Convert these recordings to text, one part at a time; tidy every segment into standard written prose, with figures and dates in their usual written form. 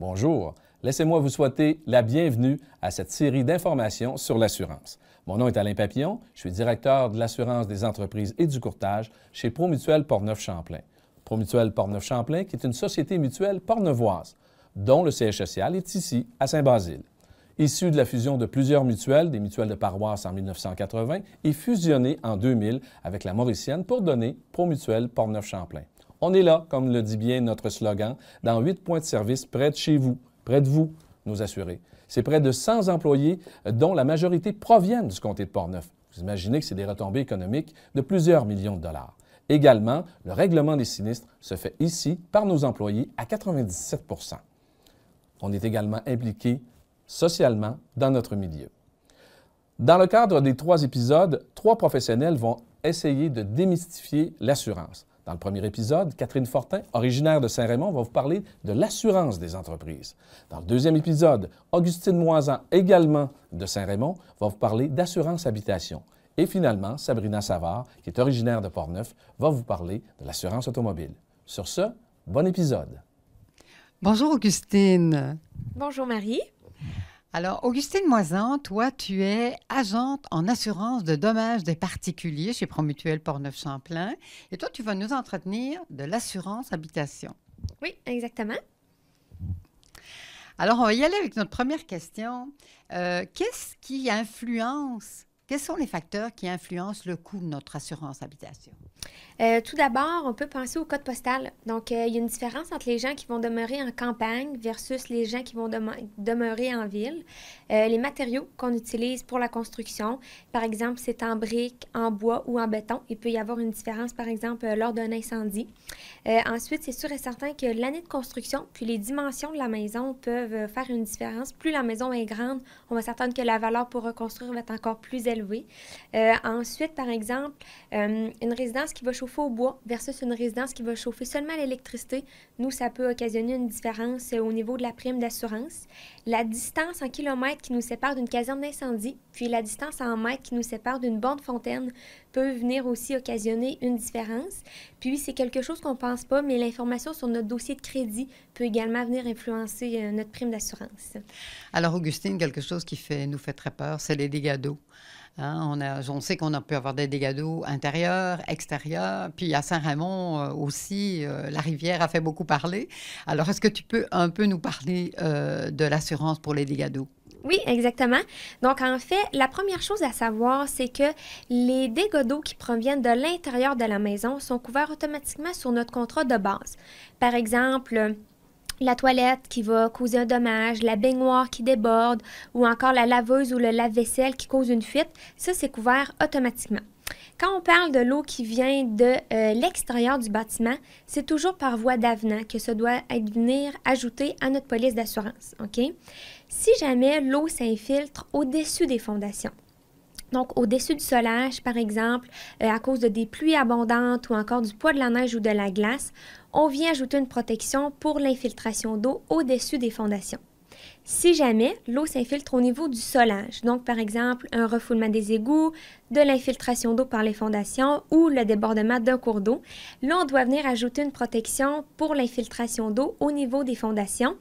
Bonjour, laissez-moi vous souhaiter la bienvenue à cette série d'informations sur l'assurance. Mon nom est Alain Papillon, je suis directeur de l'assurance des entreprises et du courtage chez Promutuelle Portneuf-Champlain. Promutuelle Portneuf-Champlain qui est une société mutuelle portneuvoise, dont le siège social est ici, à Saint-Basile. Issu de la fusion de plusieurs mutuelles, des mutuelles de paroisse en 1980 et fusionné en 2000 avec la Mauricienne pour donner Promutuelle Portneuf-Champlain. On est là, comme le dit bien notre slogan, dans 8 points de service près de chez vous, près de vous, nos assurés. C'est près de 100 employés, dont la majorité proviennent du comté de Portneuf. Vous imaginez que c'est des retombées économiques de plusieurs millions de dollars. Également, le règlement des sinistres se fait ici par nos employés à 97 %. On est également impliqué socialement dans notre milieu. Dans le cadre des 3 épisodes, 3 professionnels vont essayer de démystifier l'assurance. Dans le premier épisode, Catherine Fortin, originaire de Saint-Raymond, va vous parler de l'assurance des entreprises. Dans le deuxième épisode, Augustine Moisan, également de Saint-Raymond, va vous parler d'assurance habitation. Et finalement, Sabrina Savard, qui est originaire de Portneuf, va vous parler de l'assurance automobile. Sur ce, bon épisode. Bonjour Augustine. Bonjour Marie. Alors, Augustine Moisan, toi, tu es agente en assurance de dommages des particuliers chez Promutuelle Portneuf-Champlain. Et toi, tu vas nous entretenir de l'assurance habitation. Oui, exactement. Alors, on va y aller avec notre première question. Quels sont les facteurs qui influencent le coût de notre assurance habitation? Tout d'abord, on peut penser au code postal. Donc, il y a une différence entre les gens qui vont demeurer en campagne versus les gens qui vont demeurer en ville. Les matériaux qu'on utilise pour la construction, par exemple, c'est en briques, en bois ou en béton. Il peut y avoir une différence, par exemple, lors d'un incendie. Ensuite, c'est sûr et certain que l'année de construction puis les dimensions de la maison peuvent faire une différence. Plus la maison est grande, on va s'attendre que la valeur pour reconstruire va être encore plus élevée. Ensuite, par exemple, une résidence qui va chauffer au bois versus une résidence qui va chauffer seulement à l'électricité, nous, ça peut occasionner une différence au niveau de la prime d'assurance. La distance en kilomètres qui nous sépare d'une caserne d'incendie, puis la distance en mètres qui nous sépare d'une borne fontaine peut venir aussi occasionner une différence. Puis, c'est quelque chose qu'on ne pense pas, mais l'information sur notre dossier de crédit peut également venir influencer notre prime d'assurance. Alors, Augustine, quelque chose qui nous fait très peur, c'est les dégâts d'eau. Hein, on sait qu'on a pu avoir des dégâts d'eau intérieurs, extérieurs. Puis à Saint-Raymond aussi, la rivière a fait beaucoup parler. Alors, est-ce que tu peux un peu nous parler de l'assurance pour les dégâts d'eau? Oui, exactement. Donc, en fait, la première chose à savoir, c'est que les dégâts d'eau qui proviennent de l'intérieur de la maison sont couverts automatiquement sur notre contrat de base. Par exemple, la toilette qui va causer un dommage, la baignoire qui déborde ou encore la laveuse ou le lave-vaisselle qui cause une fuite, ça, c'est couvert automatiquement. Quand on parle de l'eau qui vient de l'extérieur du bâtiment, c'est toujours par voie d'avenant que ça doit venir ajouté à notre police d'assurance. OK? Si jamais l'eau s'infiltre au-dessus des fondations, donc, au-dessus du solage, par exemple, à cause de des pluies abondantes ou encore du poids de la neige ou de la glace, on vient ajouter une protection pour l'infiltration d'eau au-dessus des fondations. Si jamais l'eau s'infiltre au niveau du solage, donc par exemple un refoulement des égouts, de l'infiltration d'eau par les fondations ou le débordement d'un cours d'eau, là on doit venir ajouter une protection pour l'infiltration d'eau au niveau des fondations.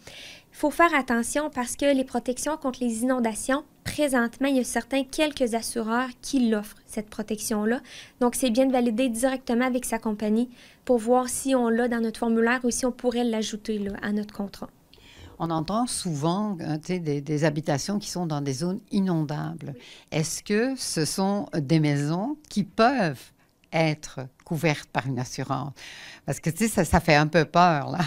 Il faut faire attention parce que les protections contre les inondations, présentement, il y a quelques assureurs qui l'offrent, cette protection-là. Donc, c'est bien de valider directement avec sa compagnie pour voir si on l'a dans notre formulaire ou si on pourrait l'ajouter là, à notre contrat. On entend souvent des habitations qui sont dans des zones inondables. Est-ce que ce sont des maisons qui peuvent être couvertes par une assurance? Parce que ça fait un peu peur, là.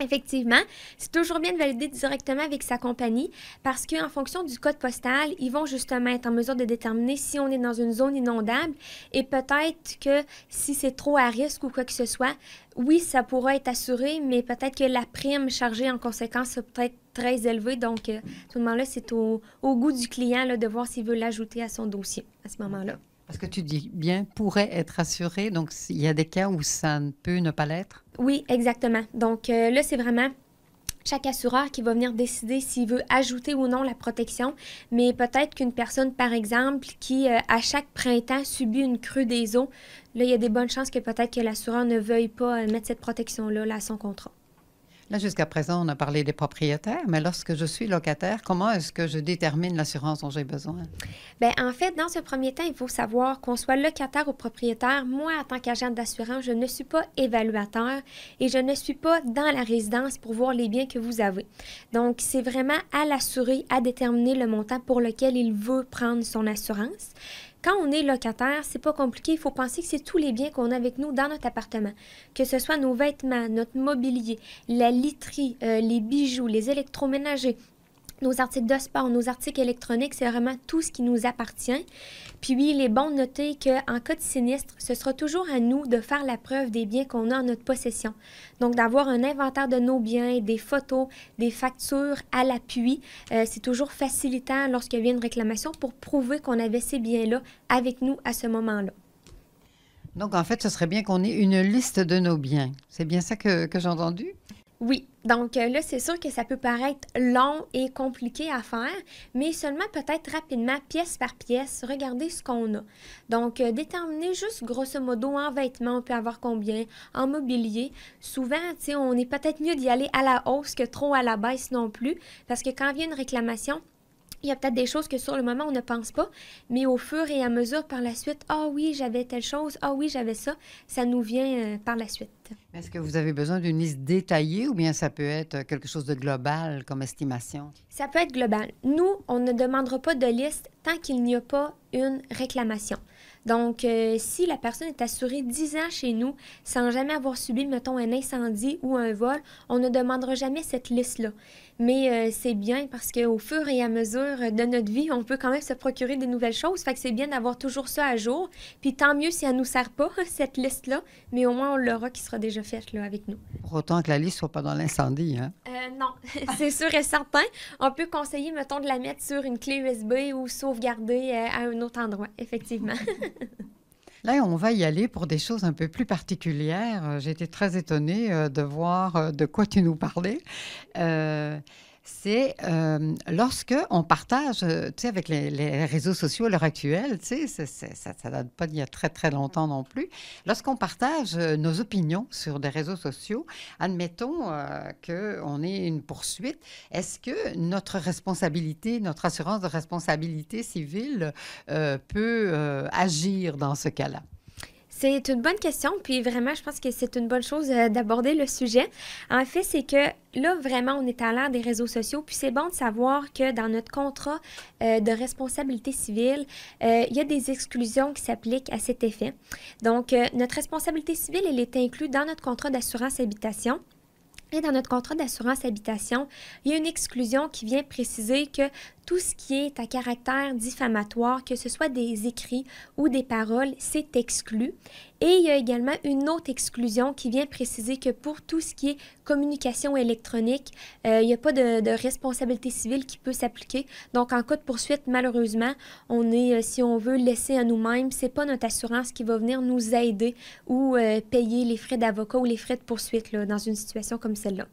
Effectivement, c'est toujours bien de valider directement avec sa compagnie parce qu'en fonction du code postal, ils vont justement être en mesure de déterminer si on est dans une zone inondable et peut-être que si c'est trop à risque ou quoi que ce soit, oui, ça pourra être assuré, mais peut-être que la prime chargée en conséquence sera peut-être très élevée. Donc, à ce moment-là, c'est au goût du client là, de voir s'il veut l'ajouter à son dossier à ce moment-là. Parce que tu dis bien pourrait être assuré, donc il y a des cas où ça ne peut ne pas l'être? Oui, exactement. Donc là, c'est vraiment chaque assureur qui va venir décider s'il veut ajouter ou non la protection. Mais peut-être qu'une personne, par exemple, qui à chaque printemps subit une crue des eaux, là, il y a des bonnes chances que peut-être que l'assureur ne veuille pas mettre cette protection-là là, à son contrat. Là, jusqu'à présent, on a parlé des propriétaires, mais lorsque je suis locataire, comment est-ce que je détermine l'assurance dont j'ai besoin? Bien, en fait, dans ce premier temps, il faut savoir qu'on soit locataire ou propriétaire. Moi, en tant qu'agent d'assurance, je ne suis pas évaluateur et je ne suis pas dans la résidence pour voir les biens que vous avez. Donc, c'est vraiment à l'assuré à déterminer le montant pour lequel il veut prendre son assurance. Quand on est locataire, c'est pas compliqué. Il faut penser que c'est tous les biens qu'on a avec nous dans notre appartement, que ce soit nos vêtements, notre mobilier, la literie, les bijoux, les électroménagers, nos articles de sport, nos articles électroniques, c'est vraiment tout ce qui nous appartient. Puis il est bon de noter qu'en cas de sinistre, ce sera toujours à nous de faire la preuve des biens qu'on a en notre possession. Donc, d'avoir un inventaire de nos biens, des photos, des factures à l'appui, c'est toujours facilitant lorsqu'il y a une réclamation pour prouver qu'on avait ces biens-là avec nous à ce moment-là. Donc, en fait, ce serait bien qu'on ait une liste de nos biens. C'est bien ça que j'ai entendu? Oui, donc là, c'est sûr que ça peut paraître long et compliqué à faire, mais seulement peut-être rapidement, pièce par pièce, regarder ce qu'on a. Donc, déterminer juste grosso modo en vêtements, on peut avoir combien, en mobilier. Souvent, tu sais, on est peut-être mieux d'y aller à la hausse que trop à la baisse non plus, parce que quand vient une réclamation, il y a peut-être des choses que sur le moment, on ne pense pas, mais au fur et à mesure, par la suite, « Ah oui, j'avais telle chose, ah oui, j'avais ça », ça nous vient par la suite. Est-ce que vous avez besoin d'une liste détaillée ou bien ça peut être quelque chose de global comme estimation? Ça peut être global. Nous, on ne demandera pas de liste tant qu'il n'y a pas une réclamation. Donc, si la personne est assurée 10 ans chez nous sans jamais avoir subi, mettons, un incendie ou un vol, on ne demandera jamais cette liste-là. Mais c'est bien parce qu'au fur et à mesure de notre vie, on peut quand même se procurer des nouvelles choses. Fait que c'est bien d'avoir toujours ça à jour. Puis tant mieux si elle ne nous sert pas, cette liste-là, mais au moins on l'aura qui sera déjà faite là, avec nous. Pour autant que la liste ne soit pas dans l'incendie, hein? Non, c'est sûr et certain. On peut conseiller, mettons, de la mettre sur une clé USB ou sauvegarder à un autre endroit, effectivement. Là, on va y aller pour des choses un peu plus particulières. J'ai été très étonnée de voir de quoi tu nous parlais. C'est lorsque on partage, tu sais, avec les réseaux sociaux à l'heure actuelle, tu sais, ça ne date pas d'il y a très, très longtemps non plus. Lorsqu'on partage nos opinions sur des réseaux sociaux, admettons qu'on ait une poursuite, est-ce que notre responsabilité, notre assurance de responsabilité civile peut agir dans ce cas-là? C'est une bonne question, puis vraiment, je pense que c'est une bonne chose d'aborder le sujet. En fait, c'est que là, vraiment, on est à l'ère des réseaux sociaux, puis c'est bon de savoir que dans notre contrat de responsabilité civile, il y a des exclusions qui s'appliquent à cet effet. Donc, notre responsabilité civile, elle est inclue dans notre contrat d'assurance habitation. Et dans notre contrat d'assurance habitation, il y a une exclusion qui vient préciser que tout ce qui est à caractère diffamatoire, que ce soit des écrits ou des paroles, c'est exclu. Et il y a également une autre exclusion qui vient préciser que pour tout ce qui est communication électronique, il n'y a pas de responsabilité civile qui peut s'appliquer. Donc, en cas de poursuite, malheureusement, on est, si on veut, laissé à nous-mêmes. Ce n'est pas notre assurance qui va venir nous aider ou payer les frais d'avocat ou les frais de poursuite là, dans une situation comme celle-là.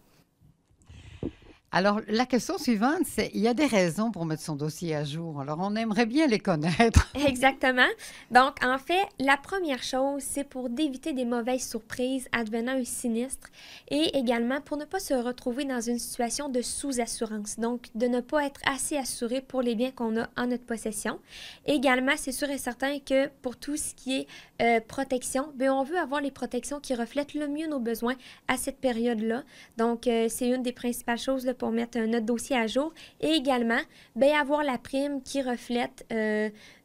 Alors, la question suivante, c'est, il y a des raisons pour mettre son dossier à jour. Alors, on aimerait bien les connaître. Exactement. Donc, en fait, la première chose, c'est pour d'éviter des mauvaises surprises advenant un sinistre et également pour ne pas se retrouver dans une situation de sous-assurance. Donc, de ne pas être assez assuré pour les biens qu'on a en notre possession. Également, c'est sûr et certain que pour tout ce qui est protection, bien, on veut avoir les protections qui reflètent le mieux nos besoins à cette période-là. Donc, c'est une des principales choses là, pour mettre notre dossier à jour. Et également, bien, avoir la prime qui reflète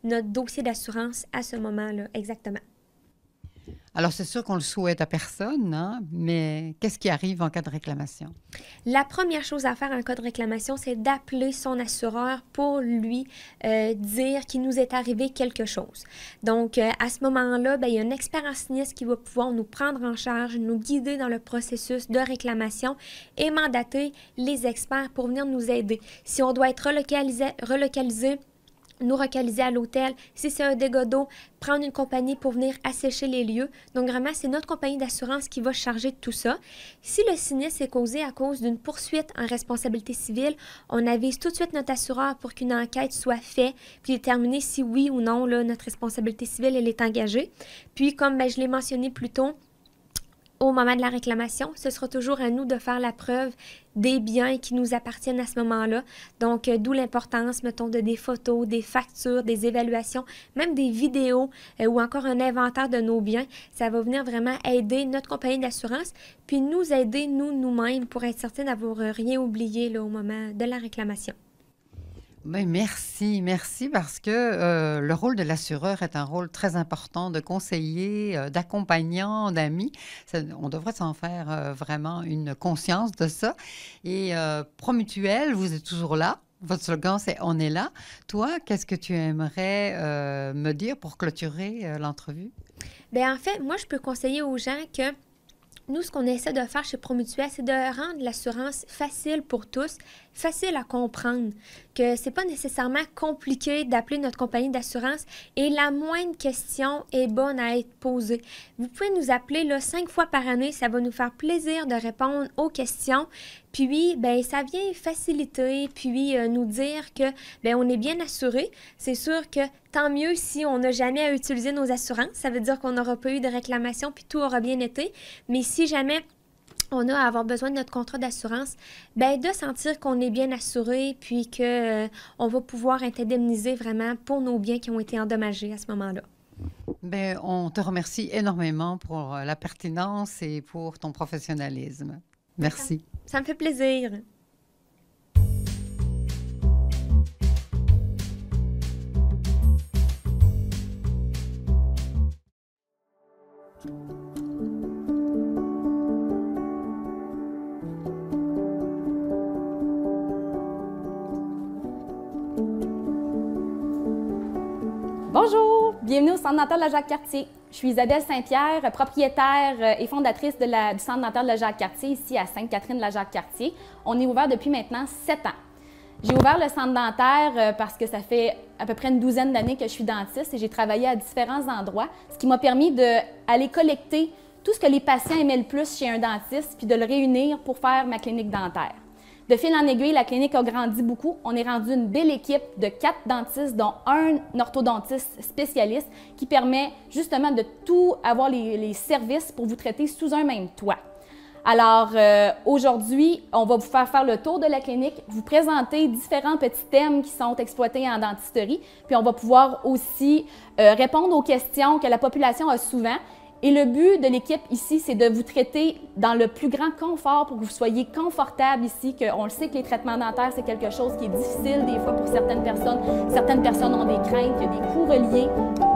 notre dossier d'assurance à ce moment-là, exactement. Alors, c'est sûr qu'on le souhaite à personne, hein? Mais qu'est-ce qui arrive en cas de réclamation? La première chose à faire en cas de réclamation, c'est d'appeler son assureur pour lui dire qu'il nous est arrivé quelque chose. Donc, à ce moment-là, bien, il y a un expert en sinistre qui va pouvoir nous prendre en charge, nous guider dans le processus de réclamation et mandater les experts pour venir nous aider. Si on doit être relocalisé, nous relocaliser à l'hôtel. Si c'est un dégât d'eau, prendre une compagnie pour venir assécher les lieux. Donc, vraiment, c'est notre compagnie d'assurance qui va se charger de tout ça. Si le sinistre est causé à cause d'une poursuite en responsabilité civile, on avise tout de suite notre assureur pour qu'une enquête soit faite, puis déterminer si oui ou non, là, notre responsabilité civile, elle est engagée. Puis, comme je l'ai mentionné plus tôt, au moment de la réclamation, ce sera toujours à nous de faire la preuve des biens qui nous appartiennent à ce moment-là. Donc, d'où l'importance, mettons, de des photos, des factures, des évaluations, même des vidéos ou encore un inventaire de nos biens. Ça va venir vraiment aider notre compagnie d'assurance, puis nous aider, nous-mêmes, pour être certain d'avoir rien oublié là, au moment de la réclamation. Bien, merci parce que le rôle de l'assureur est un rôle très important de conseiller, d'accompagnant, d'ami. On devrait s'en faire vraiment une conscience de ça. Et Promutuel, vous êtes toujours là. Votre slogan, c'est « On est là ». Toi, qu'est-ce que tu aimerais me dire pour clôturer l'entrevue? Bien, en fait, moi, je peux conseiller aux gens que nous, ce qu'on essaie de faire chez Promutuel, c'est de rendre l'assurance facile pour tous, facile à comprendre, que c'est pas nécessairement compliqué d'appeler notre compagnie d'assurance et la moindre question est bonne à être posée. Vous pouvez nous appeler là, 5 fois par année, ça va nous faire plaisir de répondre aux questions. Puis, ben, ça vient faciliter, puis nous dire que ben, on est bien assuré. C'est sûr que tant mieux si on n'a jamais à utiliser nos assurances. Ça veut dire qu'on n'aura pas eu de réclamation, puis tout aura bien été. Mais si jamais on a à avoir besoin de notre contrat d'assurance, ben de sentir qu'on est bien assuré, puis que on va pouvoir être indemnisé vraiment pour nos biens qui ont été endommagés à ce moment-là. Bien, on te remercie énormément pour la pertinence et pour ton professionnalisme. Merci. Ça me fait plaisir. Bonjour, bienvenue au Centre dentaire de la Jacques-Cartier. Je suis Isabelle Saint-Pierre, propriétaire et fondatrice du Centre dentaire de la Jacques-Cartier ici à Sainte-Catherine-de-la-Jacques-Cartier. On est ouvert depuis maintenant 7 ans. J'ai ouvert le centre dentaire parce que ça fait à peu près une douzaine d'années que je suis dentiste et j'ai travaillé à différents endroits, ce qui m'a permis d'aller collecter tout ce que les patients aimaient le plus chez un dentiste puis de le réunir pour faire ma clinique dentaire. De fil en aiguille, la clinique a grandi beaucoup. On est rendu une belle équipe de 4 dentistes, dont un orthodontiste spécialiste qui permet justement de tout avoir les services pour vous traiter sous un même toit. Alors, aujourd'hui, on va vous faire le tour de la clinique, vous présenter différents petits thèmes qui sont exploités en dentisterie, puis on va pouvoir aussi répondre aux questions que la population a souvent. Et le but de l'équipe ici, c'est de vous traiter dans le plus grand confort pour que vous soyez confortable ici, qu'on le sait que les traitements dentaires, c'est quelque chose qui est difficile des fois pour certaines personnes. Certaines personnes ont des craintes, il y a des coûts reliés.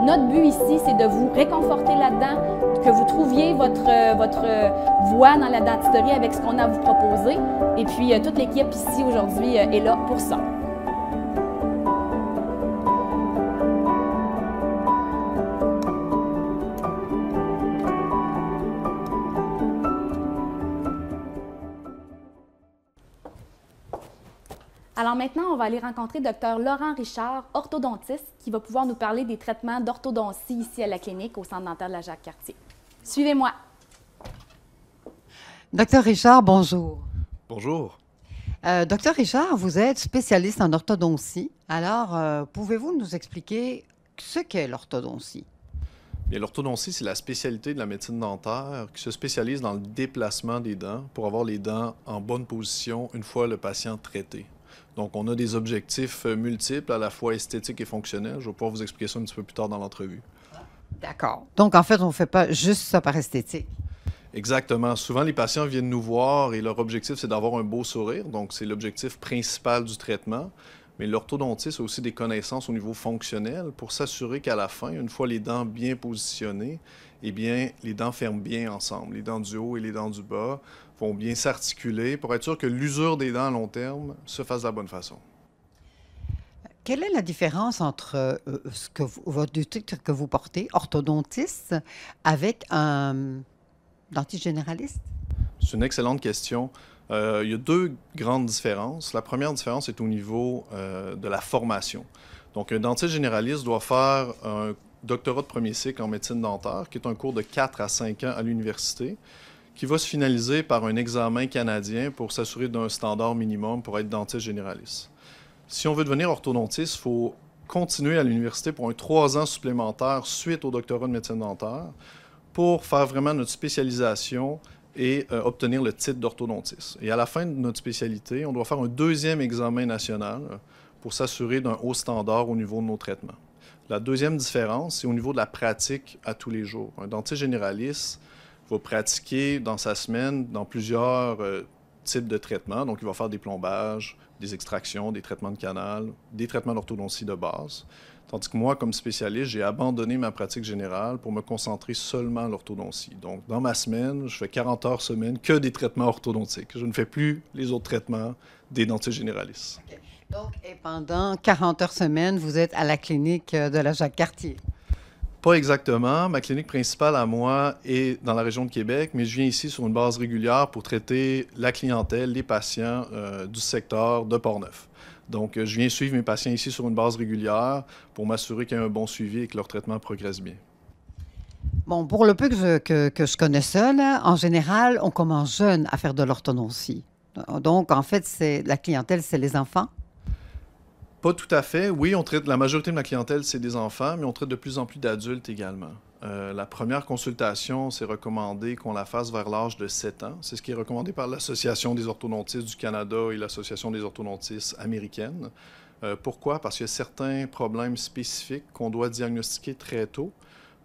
Notre but ici, c'est de vous réconforter là-dedans, que vous trouviez votre voie dans la dentisterie avec ce qu'on a à vous proposer. Et puis, toute l'équipe ici aujourd'hui est là pour ça. Alors maintenant, on va aller rencontrer Dr Laurent Richard, orthodontiste, qui va pouvoir nous parler des traitements d'orthodontie ici à la clinique au Centre dentaire de la Jacques-Cartier. Suivez-moi. Docteur Richard, bonjour. Bonjour. Docteur Richard, vous êtes spécialiste en orthodontie. Alors, pouvez-vous nous expliquer ce qu'est l'orthodontie? Bien, l'orthodontie, c'est la spécialité de la médecine dentaire qui se spécialise dans le déplacement des dents pour avoir les dents en bonne position une fois le patient traité. Donc, on a des objectifs multiples, à la fois esthétiques et fonctionnels. Je vais pouvoir vous expliquer ça un petit peu plus tard dans l'entrevue. D'accord. Donc, en fait, on ne fait pas juste ça par esthétique. Exactement. Souvent, les patients viennent nous voir et leur objectif, c'est d'avoir un beau sourire. Donc, c'est l'objectif principal du traitement. Mais l'orthodontiste a aussi des connaissances au niveau fonctionnel pour s'assurer qu'à la fin, une fois les dents bien positionnées, eh bien, les dents ferment bien ensemble. Les dents du haut et les dents du bas vont bien s'articuler pour être sûr que l'usure des dents à long terme se fasse de la bonne façon. Quelle est la différence entre votre titre que vous portez, orthodontiste, avec un dentiste généraliste? C'est une excellente question. Il y a 2 grandes différences. La première différence est au niveau de la formation. Donc, un dentiste généraliste doit faire un doctorat de premier cycle en médecine dentaire, qui est un cours de 4 à 5 ans à l'université, qui va se finaliser par un examen canadien pour s'assurer d'un standard minimum pour être dentiste généraliste. Si on veut devenir orthodontiste, il faut continuer à l'université pour un 3 ans supplémentaire suite au doctorat de médecine dentaire pour faire vraiment notre spécialisation et obtenir le titre d'orthodontiste. Et à la fin de notre spécialité, on doit faire un deuxième examen national pour s'assurer d'un haut standard au niveau de nos traitements. La deuxième différence, c'est au niveau de la pratique à tous les jours. Un dentiste généraliste va pratiquer dans sa semaine dans plusieurs types de traitements. Donc, il va faire des plombages, des extractions, des traitements de canal, des traitements d'orthodontie de base. Tandis que moi, comme spécialiste, j'ai abandonné ma pratique générale pour me concentrer seulement à l'orthodontie. Donc, dans ma semaine, je fais 40 heures semaine que des traitements orthodontiques. Je ne fais plus les autres traitements des dentistes généralistes. Okay. Donc, et pendant 40 heures semaine, vous êtes à la clinique de la Jacques-Cartier? Pas exactement. Ma clinique principale à moi est dans la région de Québec, mais je viens ici sur une base régulière pour traiter la clientèle, les patients du secteur de Portneuf. Donc, je viens suivre mes patients ici sur une base régulière pour m'assurer qu'il y a un bon suivi et que leur traitement progresse bien. Bon, pour le peu que je connais ça, là, en général, on commence jeune à faire de l'orthodontie. Donc, en fait, la clientèle, c'est les enfants? Pas tout à fait. Oui, on traite, la majorité de la clientèle, c'est des enfants, mais on traite de plus en plus d'adultes également. La première consultation, c'est recommandé qu'on la fasse vers l'âge de 7 ans. C'est ce qui est recommandé par l'Association des orthodontistes du Canada et l'Association des orthodontistes américaines. Pourquoi? Parce qu'il y a certains problèmes spécifiques qu'on doit diagnostiquer très tôt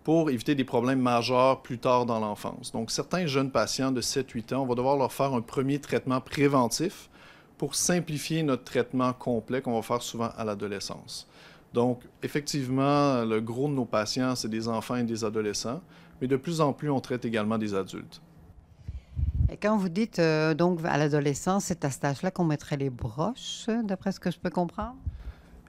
pour éviter des problèmes majeurs plus tard dans l'enfance. Donc, certains jeunes patients de 7-8 ans, on va devoir leur faire un premier traitement préventif pour simplifier notre traitement complet qu'on va faire souvent à l'adolescence. Donc, effectivement, le gros de nos patients, c'est des enfants et des adolescents, mais de plus en plus, on traite également des adultes. Et quand vous dites, donc, à l'adolescence, c'est à cet âge-là qu'on mettrait les broches, d'après ce que je peux comprendre?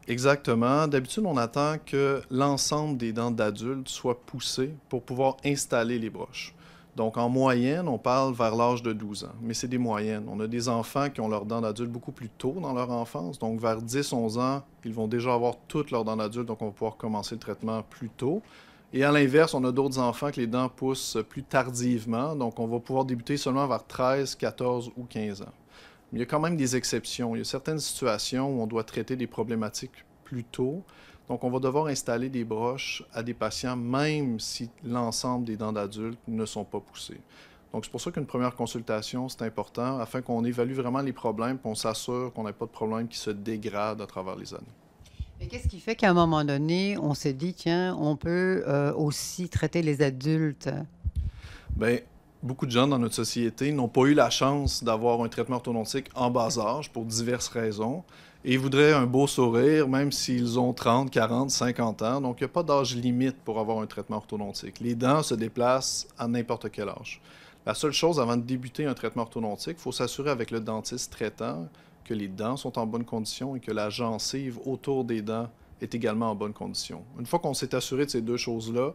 Exactement. D'habitude, on attend que l'ensemble des dents d'adultes soient poussées pour pouvoir installer les broches. Donc, en moyenne, on parle vers l'âge de 12 ans, mais c'est des moyennes. On a des enfants qui ont leurs dents d'adulte beaucoup plus tôt dans leur enfance. Donc, vers 10-11 ans, ils vont déjà avoir toutes leurs dents d'adulte, donc on va pouvoir commencer le traitement plus tôt. Et à l'inverse, on a d'autres enfants que les dents poussent plus tardivement, donc on va pouvoir débuter seulement vers 13, 14 ou 15 ans. Mais il y a quand même des exceptions. Il y a certaines situations où on doit traiter des problématiques plus tôt. Donc, on va devoir installer des broches à des patients, même si l'ensemble des dents d'adultes ne sont pas poussées. Donc, c'est pour ça qu'une première consultation, c'est important, afin qu'on évalue vraiment les problèmes et qu'on s'assure qu'on n'a pas de problème qui se dégrade à travers les années. Mais qu'est-ce qui fait qu'à un moment donné, on s'est dit, tiens, on peut aussi traiter les adultes? Bien, beaucoup de gens dans notre société n'ont pas eu la chance d'avoir un traitement orthodontique en bas âge pour diverses raisons. Et ils voudraient un beau sourire, même s'ils ont 30, 40, 50 ans. Donc, il n'y a pas d'âge limite pour avoir un traitement orthodontique. Les dents se déplacent à n'importe quel âge. La seule chose, avant de débuter un traitement orthodontique, il faut s'assurer avec le dentiste traitant que les dents sont en bonne condition et que la gencive autour des dents est également en bonne condition. Une fois qu'on s'est assuré de ces deux choses-là,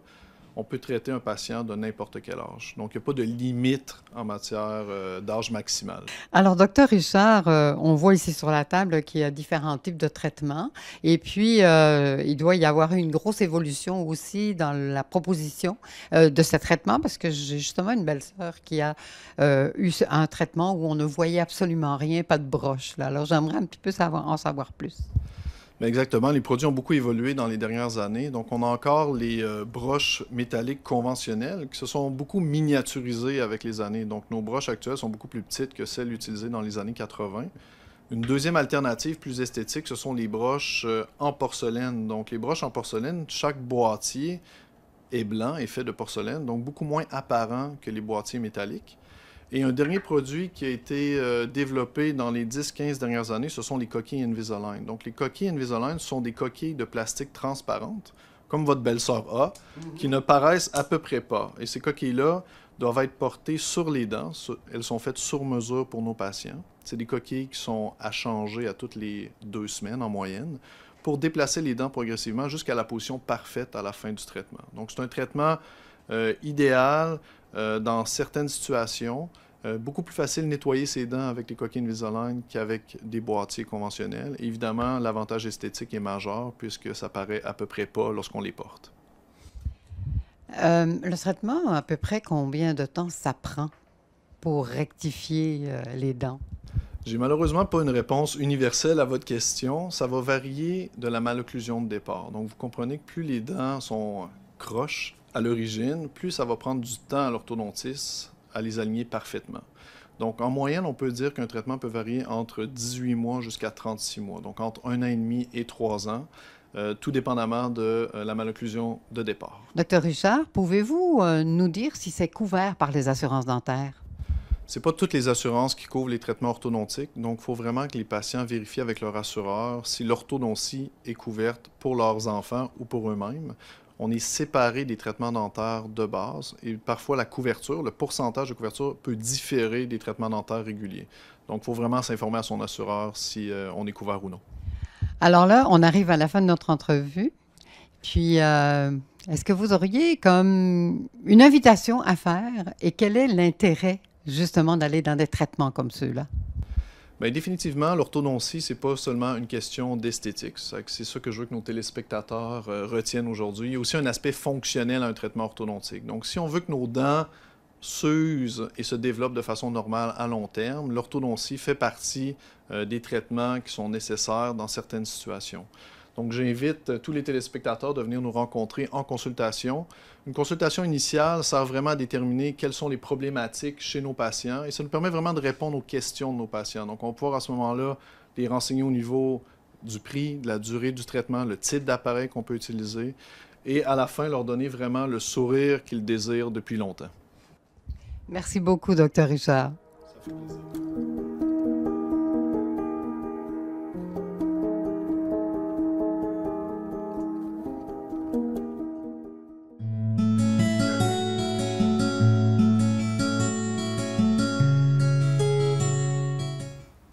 on peut traiter un patient de n'importe quel âge. Donc, il n'y a pas de limite en matière d'âge maximal. Alors, docteur Richard, on voit ici sur la table qu'il y a différents types de traitements. Et puis, il doit y avoir une grosse évolution aussi dans la proposition de ce traitement, parce que j'ai justement une belle-sœur qui a eu un traitement où on ne voyait absolument rien, pas de broche. Là. Alors, j'aimerais un petit peu en savoir plus. Bien exactement. Les produits ont beaucoup évolué dans les dernières années. Donc, on a encore les broches métalliques conventionnelles qui se sont beaucoup miniaturisées avec les années. Donc, nos broches actuelles sont beaucoup plus petites que celles utilisées dans les années 80. Une deuxième alternative plus esthétique, ce sont les broches en porcelaine. Donc, les broches en porcelaine, chaque boîtier est blanc et fait de porcelaine, donc beaucoup moins apparent que les boîtiers métalliques. Et un dernier produit qui a été développé dans les 10-15 dernières années, ce sont les coquilles Invisalign. Donc, les coquilles Invisalign sont des coquilles de plastique transparentes, comme votre belle-sœur a, qui ne paraissent à peu près pas. Et ces coquilles-là doivent être portées sur les dents. Elles sont faites sur mesure pour nos patients. C'est des coquilles qui sont à changer à toutes les 2 semaines en moyenne pour déplacer les dents progressivement jusqu'à la position parfaite à la fin du traitement. Donc, c'est un traitement idéal dans certaines situations. Beaucoup plus facile de nettoyer ses dents avec les coquilles Invisalign qu'avec des boîtiers conventionnels. Évidemment, l'avantage esthétique est majeur puisque ça paraît à peu près pas lorsqu'on les porte. Le traitement, à peu près combien de temps ça prend pour rectifier les dents? J'ai malheureusement pas une réponse universelle à votre question. Ça va varier de la malocclusion de départ. Donc, vous comprenez que plus les dents sont croches à l'origine, plus ça va prendre du temps à l'orthodontiste à les aligner parfaitement. Donc, en moyenne, on peut dire qu'un traitement peut varier entre 18 mois jusqu'à 36 mois, donc entre 1 an et demi et 3 ans, tout dépendamment de la malocclusion de départ. Docteur Richard, pouvez-vous nous dire si c'est couvert par les assurances dentaires? Ce n'est pas toutes les assurances qui couvrent les traitements orthodontiques, donc il faut vraiment que les patients vérifient avec leur assureur si l'orthodontie est couverte pour leurs enfants ou pour eux-mêmes. On est séparé des traitements dentaires de base et parfois la couverture, le pourcentage de couverture peut différer des traitements dentaires réguliers. Donc, il faut vraiment s'informer à son assureur si on est couvert ou non. Alors là, on arrive à la fin de notre entrevue. Puis, est-ce que vous auriez comme une invitation à faire et quel est l'intérêt justement d'aller dans des traitements comme ceux-là? Bien, définitivement, l'orthodontie, ce n'est pas seulement une question d'esthétique. C'est ça que je veux que nos téléspectateurs retiennent aujourd'hui. Il y a aussi un aspect fonctionnel à un traitement orthodontique. Donc, si on veut que nos dents s'usent et se développent de façon normale à long terme, l'orthodontie fait partie des traitements qui sont nécessaires dans certaines situations. Donc, j'invite tous les téléspectateurs de venir nous rencontrer en consultation. Une consultation initiale sert vraiment à déterminer quelles sont les problématiques chez nos patients et ça nous permet vraiment de répondre aux questions de nos patients. Donc, on va pouvoir à ce moment-là les renseigner au niveau du prix, de la durée du traitement, le type d'appareil qu'on peut utiliser et à la fin, leur donner vraiment le sourire qu'ils désirent depuis longtemps. Merci beaucoup, Dr. Richard. Ça fait plaisir.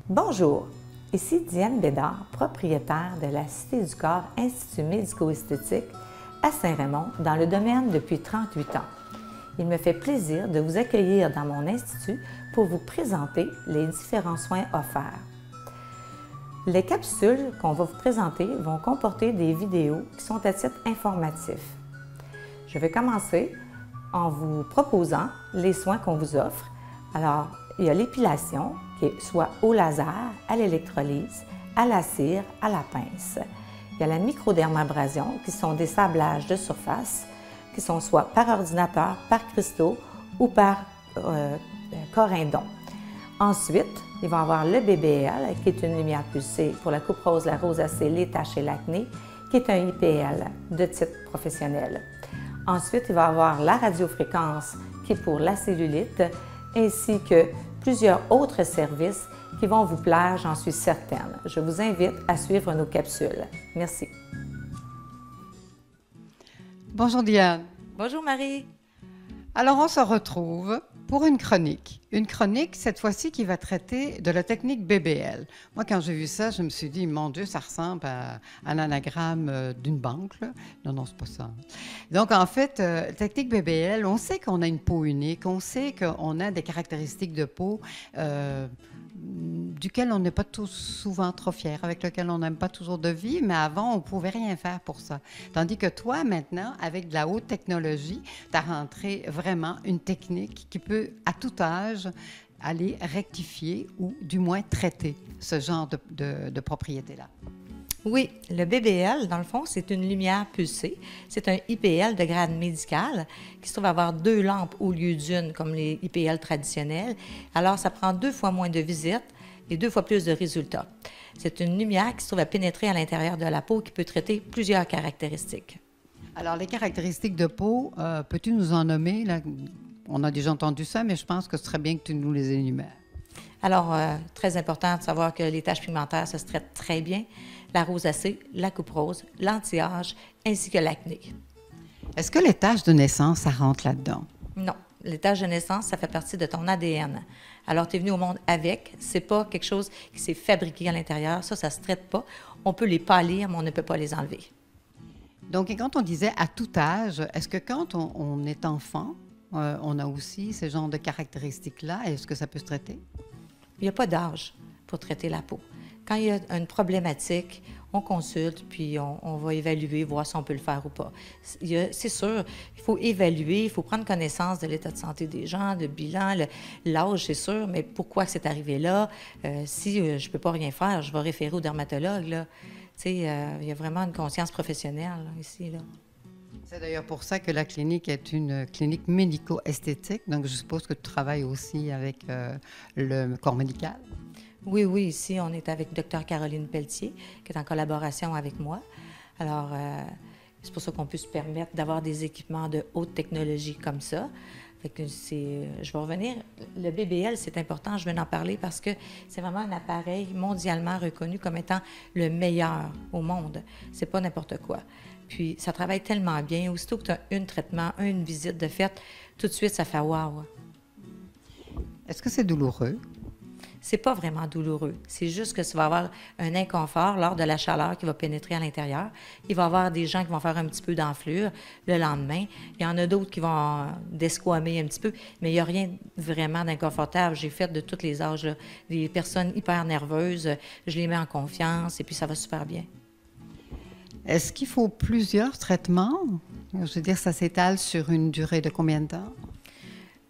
Bonjour, ici Diane Bédard, propriétaire de la Cité du Corps Institut médico-esthétique à Saint-Raymond dans le domaine depuis 38 ans. Il me fait plaisir de vous accueillir dans mon institut pour vous présenter les différents soins offerts. Les capsules qu'on va vous présenter vont comporter des vidéos qui sont à titre informatif. Je vais commencer en vous proposant les soins qu'on vous offre. Alors, il y a l'épilation, qui est soit au laser, à l'électrolyse, à la cire, à la pince. Il y a la microdermabrasion, qui sont des sablages de surface, qui sont soit par ordinateur, par cristaux ou par corindon. Ensuite, il va y avoir le BBL, qui est une lumière pulsée pour la coupe rose, la rosacée, les taches et l'acné, qui est un IPL de type professionnel. Ensuite, il va y avoir la radiofréquence, qui est pour la cellulite, ainsi que plusieurs autres services qui vont vous plaire, j'en suis certaine. Je vous invite à suivre nos capsules. Merci. Bonjour Diane. Bonjour Marie. Alors, on se retrouve pour une chronique. Une chronique, cette fois-ci, qui va traiter de la technique BBL. Moi, quand j'ai vu ça, je me suis dit, mon Dieu, ça ressemble à un anagramme d'une banque, là. Non, non, c'est pas ça. Donc, en fait, technique BBL, on sait qu'on a une peau unique, on sait qu'on a des caractéristiques de peau duquel on n'est pas tous souvent trop fiers, avec lequel on n'aime pas toujours de vie, mais avant, on ne pouvait rien faire pour ça. Tandis que toi, maintenant, avec de la haute technologie, tu as rentré vraiment une technique qui peut, à tout âge, aller rectifier ou du moins traiter ce genre de propriété-là. Oui, le BBL, dans le fond, c'est une lumière pulsée. C'est un IPL de grade médical qui se trouve avoir 2 lampes au lieu d'une, comme les IPL traditionnels. Alors, ça prend 2 fois moins de visites et 2 fois plus de résultats. C'est une lumière qui se trouve à pénétrer à l'intérieur de la peau qui peut traiter plusieurs caractéristiques. Alors, les caractéristiques de peau, peux-tu nous en nommer? Là? On a déjà entendu ça, mais je pense que ce serait bien que tu nous les énumères. Alors, très important de savoir que les taches pigmentaires, ça se traite très bien. La rosacée, la coupe rose, l'anti-âge, ainsi que l'acné. Est-ce que les taches de naissance, ça rentre là-dedans? Non. Les taches de naissance, ça fait partie de ton ADN. Alors, tu es venu au monde avec. C'est pas quelque chose qui s'est fabriqué à l'intérieur. Ça se traite pas. On peut les pâlir, mais on ne peut pas les enlever. Donc, et quand on disait à tout âge, est-ce que quand on est enfant, on a aussi ce genre de caractéristiques-là? Est-ce que ça peut se traiter? Il n'y a pas d'âge pour traiter la peau. Quand il y a une problématique, on consulte, puis on va évaluer, voir si on peut le faire ou pas. C'est sûr, il faut évaluer, il faut prendre connaissance de l'état de santé des gens, le bilan, l'âge, c'est sûr, mais pourquoi c'est arrivé là? Si je ne peux pas rien faire, je vais référer au dermatologue, là. Tu sais, il y a vraiment une conscience professionnelle là, ici, là. C'est d'ailleurs pour ça que la clinique est une clinique médico-esthétique. Donc, je suppose que tu travailles aussi avec le corps médical. Oui, oui, ici, on est avec Dr Caroline Pelletier, qui est en collaboration avec moi. Alors, c'est pour ça qu'on peut se permettre d'avoir des équipements de haute technologie comme ça. Fait que je vais revenir. Le BBL, c'est important, je vais en parler parce que c'est vraiment un appareil mondialement reconnu comme étant le meilleur au monde. C'est pas n'importe quoi. Puis, ça travaille tellement bien. Aussitôt que tu as un traitement, une visite de fait, tout de suite, ça fait « wow ». Est-ce que c'est douloureux? C'est pas vraiment douloureux. C'est juste que ça va avoir un inconfort lors de la chaleur qui va pénétrer à l'intérieur. Il va y avoir des gens qui vont faire un petit peu d'enflure le lendemain. Il y en a d'autres qui vont desquamer un petit peu, mais il n'y a rien vraiment d'inconfortable. J'ai fait de tous les âges, là. Des personnes hyper nerveuses, je les mets en confiance et puis ça va super bien. Est-ce qu'il faut plusieurs traitements? Je veux dire, ça s'étale sur une durée de combien de temps?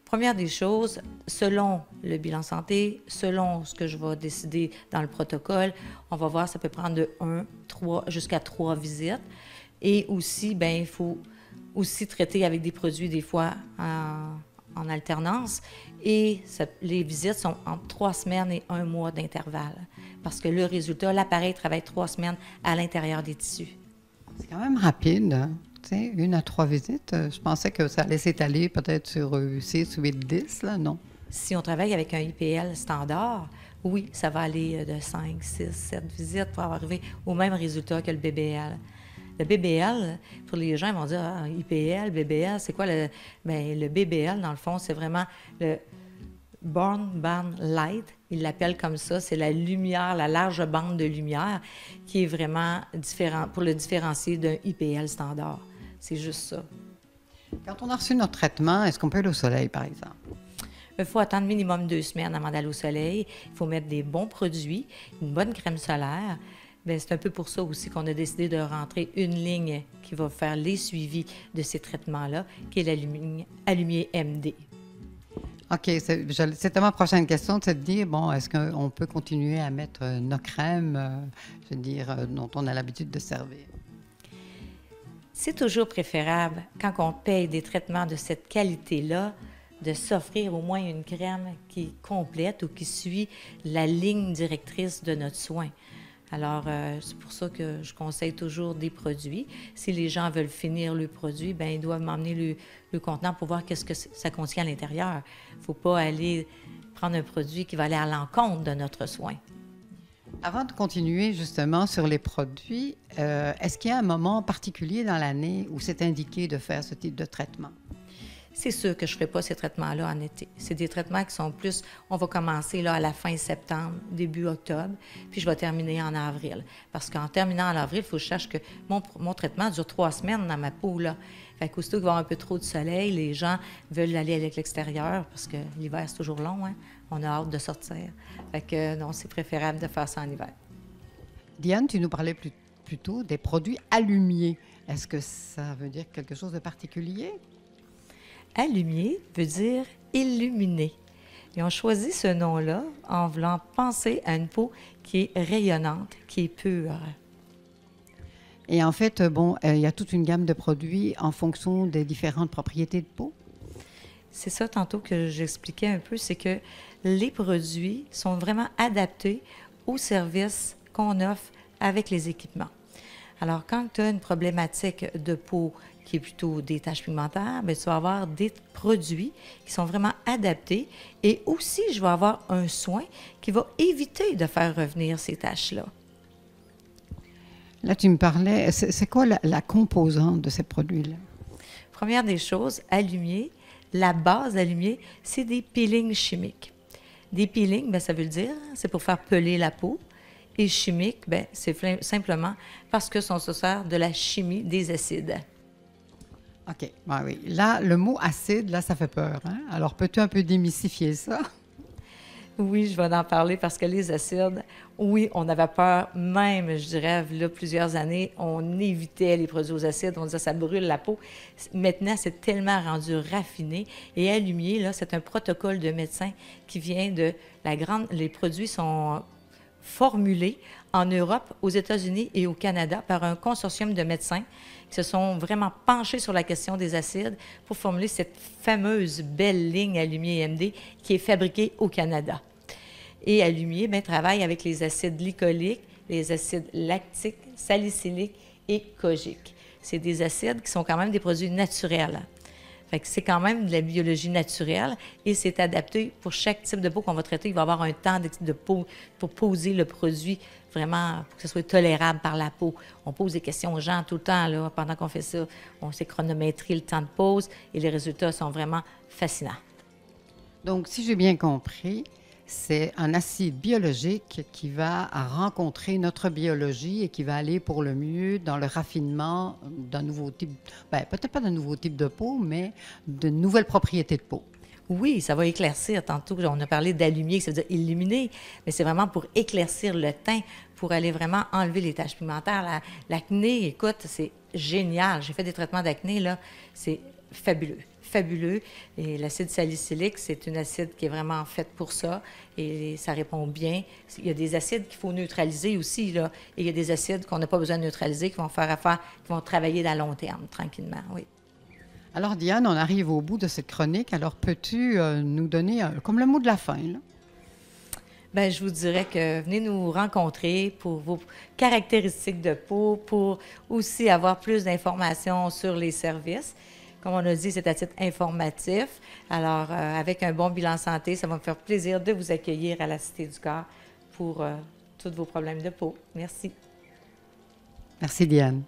Première des choses, selon le bilan santé, selon ce que je vais décider dans le protocole, on va voir, ça peut prendre de 1, 3, jusqu'à 3 visites. Et aussi, bien, il faut aussi traiter avec des produits, des fois, en alternance. Et les visites sont entre 3 semaines et 1 mois d'intervalle. Parce que le résultat, l'appareil travaille 3 semaines à l'intérieur des tissus. C'est quand même rapide, hein? Tu sais, 1 à 3 visites. Je pensais que ça allait s'étaler peut-être sur 6, 8, 10, là, non? Si on travaille avec un IPL standard, oui, ça va aller de 5, 6, 7 visites pour arriver au même résultat que le BBL. Le BBL, pour les gens, ils vont dire ah, IPL, BBL, c'est quoi le... Bien, le BBL, dans le fond, c'est vraiment le Born Band Light. Ils l'appellent comme ça. C'est la lumière, la large bande de lumière qui est vraiment différent pour le différencier d'un IPL standard. C'est juste ça. Quand on a reçu notre traitement, est-ce qu'on peut aller au soleil, par exemple? Il faut attendre minimum 2 semaines avant d'aller au soleil. Il faut mettre des bons produits, une bonne crème solaire. Bien, c'est un peu pour ça aussi qu'on a décidé de rentrer une ligne qui va faire les suivis de ces traitements-là, qui est l'Alumier MD. OK. C'était ma prochaine question, c'est de dire, bon, est-ce qu'on peut continuer à mettre nos crèmes, je veux dire, dont on a l'habitude de servir? C'est toujours préférable, quand on paye des traitements de cette qualité-là, de s'offrir au moins une crème qui est complète ou qui suit la ligne directrice de notre soin. Alors, c'est pour ça que je conseille toujours des produits. Si les gens veulent finir le produit, bien, ils doivent m'emmener le contenant pour voir qu'est-ce que ça contient à l'intérieur. Il ne faut pas aller prendre un produit qui va aller à l'encontre de notre soin. Avant de continuer justement sur les produits, est-ce qu'il y a un moment particulier dans l'année où c'est indiqué de faire ce type de traitement? C'est sûr que je ne ferai pas ces traitements-là en été. C'est des traitements qui sont plus... On va commencer là, à la fin septembre, début octobre, puis je vais terminer en avril. Parce qu'en terminant en avril, il faut que je sache que mon traitement dure 3 semaines dans ma peau, là. Fait qu'aussitôt qu'il va y avoir un peu trop de soleil, les gens veulent aller avec l'extérieur parce que l'hiver, c'est toujours long, hein? On a hâte de sortir. Fait que non, c'est préférable de faire ça en hiver. Diane, tu nous parlais plus tôt des produits allumiers. Est-ce que ça veut dire quelque chose de particulier? Allumier veut dire illuminer. Ils ont choisi ce nom-là en voulant penser à une peau qui est rayonnante, qui est pure. Et en fait, bon, il y a toute une gamme de produits en fonction des différentes propriétés de peau? C'est ça, tantôt, que j'expliquais un peu, c'est que les produits sont vraiment adaptés aux services qu'on offre avec les équipements. Alors, quand tu as une problématique de peau qui est plutôt des taches pigmentaires, bien, tu vas avoir des produits qui sont vraiment adaptés et aussi, je vais avoir un soin qui va éviter de faire revenir ces taches-là. Là, tu me parlais, c'est quoi la composante de ces produits-là? Première des choses, Allumier, la base d'Allumier, c'est des peelings chimiques. Des peelings, bien, ça veut dire, c'est pour faire peler la peau. Et chimique, bien, c'est simplement parce que on se sert de la chimie des acides. OK. Ben oui. Là, le mot acide, là, ça fait peur. Hein? Alors, peux-tu un peu démystifier ça? Oui, je vais en parler parce que les acides, oui, on avait peur, même, je dirais, là, plusieurs années, on évitait les produits aux acides, on disait ça brûle la peau. Maintenant, c'est tellement rendu raffiné. Et Allumier, là, c'est un protocole de médecin qui vient de la grande... Les produits sont formulée en Europe, aux États-Unis et au Canada par un consortium de médecins qui se sont vraiment penchés sur la question des acides pour formuler cette fameuse belle ligne Allumier MD qui est fabriquée au Canada. Et Allumier travaille avec les acides glycoliques, les acides lactiques, salicyliques et kojiques. C'est des acides qui sont quand même des produits naturels. Fait que c'est quand même de la biologie naturelle et c'est adapté pour chaque type de peau qu'on va traiter. Il va y avoir un temps de peau pour poser le produit vraiment pour que ce soit tolérable par la peau. On pose des questions aux gens tout le temps là, pendant qu'on fait ça. On sait chronométrer le temps de pause et les résultats sont vraiment fascinants. Donc, si j'ai bien compris, c'est un acide biologique qui va rencontrer notre biologie et qui va aller pour le mieux dans le raffinement d'un nouveau type, peut-être pas d'un nouveau type de peau, mais de nouvelles propriétés de peau. Oui, ça va éclaircir. Tantôt, on a parlé d'allumier, ça veut dire illuminer, mais c'est vraiment pour éclaircir le teint, pour aller vraiment enlever les taches pigmentaires. L'acné, écoute, c'est génial. J'ai fait des traitements d'acné, là, c'est fabuleux. Fabuleux. Et l'acide salicylique, c'est une acide qui est vraiment faite pour ça et ça répond bien. Il y a des acides qu'il faut neutraliser aussi, là, et il y a des acides qu'on n'a pas besoin de neutraliser, qui vont faire affaire, qui vont travailler à long terme, tranquillement, oui. Alors, Diane, on arrive au bout de cette chronique. Alors, peux-tu nous donner comme le mot de la fin, là? Bien, je vous dirais que venez nous rencontrer pour vos caractéristiques de peau, pour aussi avoir plus d'informations sur les services. Comme on a dit, c'est à titre informatif. Alors, avec un bon bilan santé, ça va me faire plaisir de vous accueillir à la Cité du Corps pour tous vos problèmes de peau. Merci. Merci, Diane.